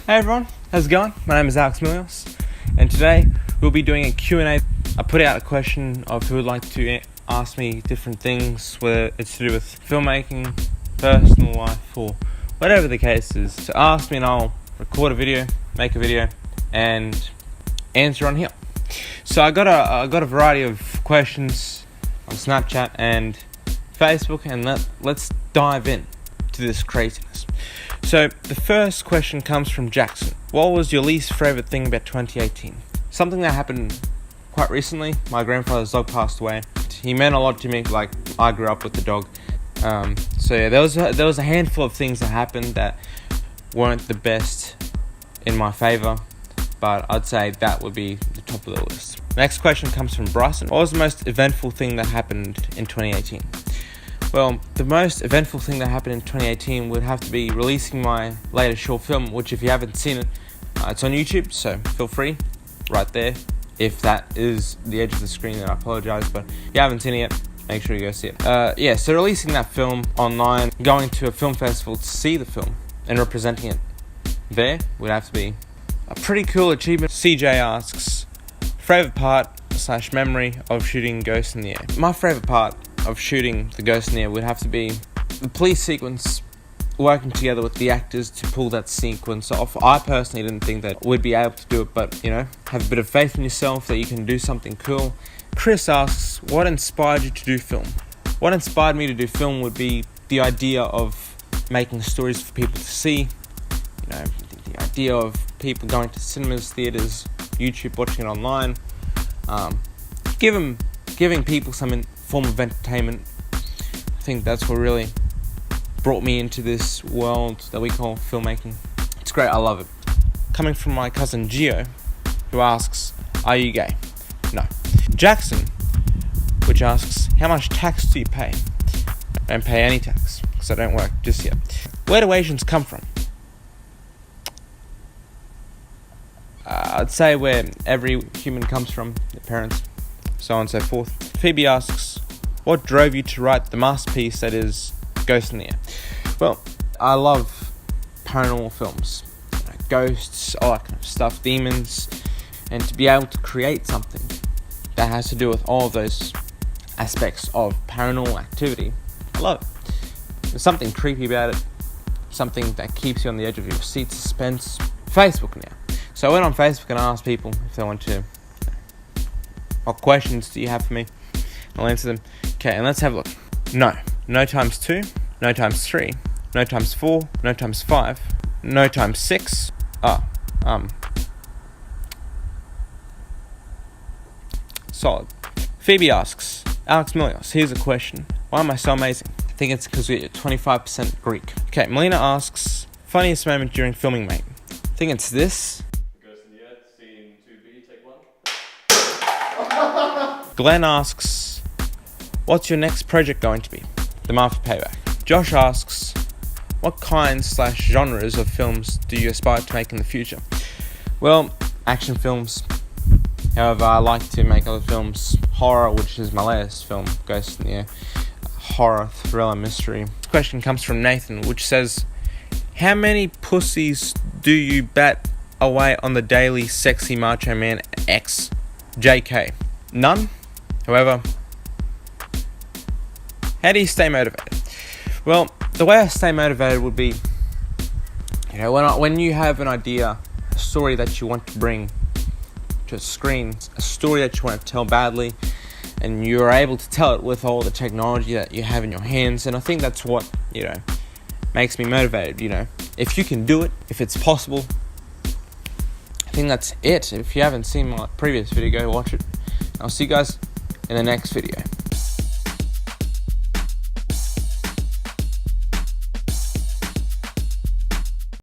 Hey everyone, how's it going? My name is Alex Milios, and today we'll be doing a Q&A. I put out a question of who would like to ask me different things, whether it's to do with filmmaking, personal life, or whatever the case is. So ask me and I'll record a video, make a video, and answer on here. So I got a variety of questions on Snapchat and Facebook, and let's dive in to this craziness. So the first question comes from Jackson. What was your least favourite thing about 2018? Something that happened quite recently. My grandfather's dog passed away. He meant a lot to me. Like, I grew up with the dog. So yeah, there was a handful of things that happened that weren't the best in my favour, but I'd say that would be the top of the list. Next question comes from Bryson. What was the most eventful thing that happened in 2018? Well, the most eventful thing that happened in 2018 would have to be releasing my latest short film, which if you haven't seen it, it's on YouTube, so feel free, right there. If that is the edge of the screen, then I apologise, but if you haven't seen it yet, make sure you go see it. So releasing that film online, going to a film festival to see the film, and representing it there would have to be a pretty cool achievement. CJ asks, favourite part / memory of shooting Ghost in the Air? My favourite part of shooting the Ghost in the Air would have to be the police sequence, working together with the actors to pull that sequence off. I personally didn't think that we'd be able to do it, but have a bit of faith in yourself that you can do something cool. Chris asks, what inspired you to do film? What inspired me to do film would be the idea of making stories for people to see, the idea of people going to cinemas, theatres, YouTube, watching it online, giving people some form of entertainment. I think that's what really brought me into this world that we call filmmaking. It's great, I love it. Coming from my cousin Gio, who asks, are you gay? No. Jackson, which asks, how much tax do you pay? I don't pay any tax, because I don't work just yet. Where do Asians come from? I'd say where every human comes from, their parents, so on and so forth. Phoebe asks, what drove you to write the masterpiece that is Ghost in the Air? Well, I love paranormal films, ghosts, all that kind of stuff, demons, and to be able to create something that has to do with all of those aspects of paranormal activity, I love it. There's something creepy about it, something that keeps you on the edge of your seat, suspense. Facebook now. So I went on Facebook and asked people if they want to, what questions do you have for me? I'll answer them. Okay, and let's have a look. No. No times 2. No times 3. No times 4. No times 5. No times 6. Solid. Phoebe asks, Alex Milios, here's a question. Why am I so amazing? I think it's because we're 25% Greek. Okay, Melina asks, funniest moment during filming, mate? I think it's this. Ghost in the Air, scene 2B, take 1. Glenn asks, what's your next project going to be? The Martha Payback. Josh asks, what kinds / genres of films do you aspire to make in the future? Well, action films. However, I like to make other films. Horror, which is my latest film, Ghost in the Air. Horror, thriller, mystery. This question comes from Nathan, which says, how many pussies do you bat away on the daily, sexy macho man X? JK. None. However, how do you stay motivated? Well, the way I stay motivated would be, when you have an idea, a story that you want to bring to a screen, a story that you want to tell badly, and you're able to tell it with all the technology that you have in your hands, and I think that's what, makes me motivated, If you can do it, if it's possible, I think that's it. If you haven't seen my previous video, go watch it. I'll see you guys in the next video.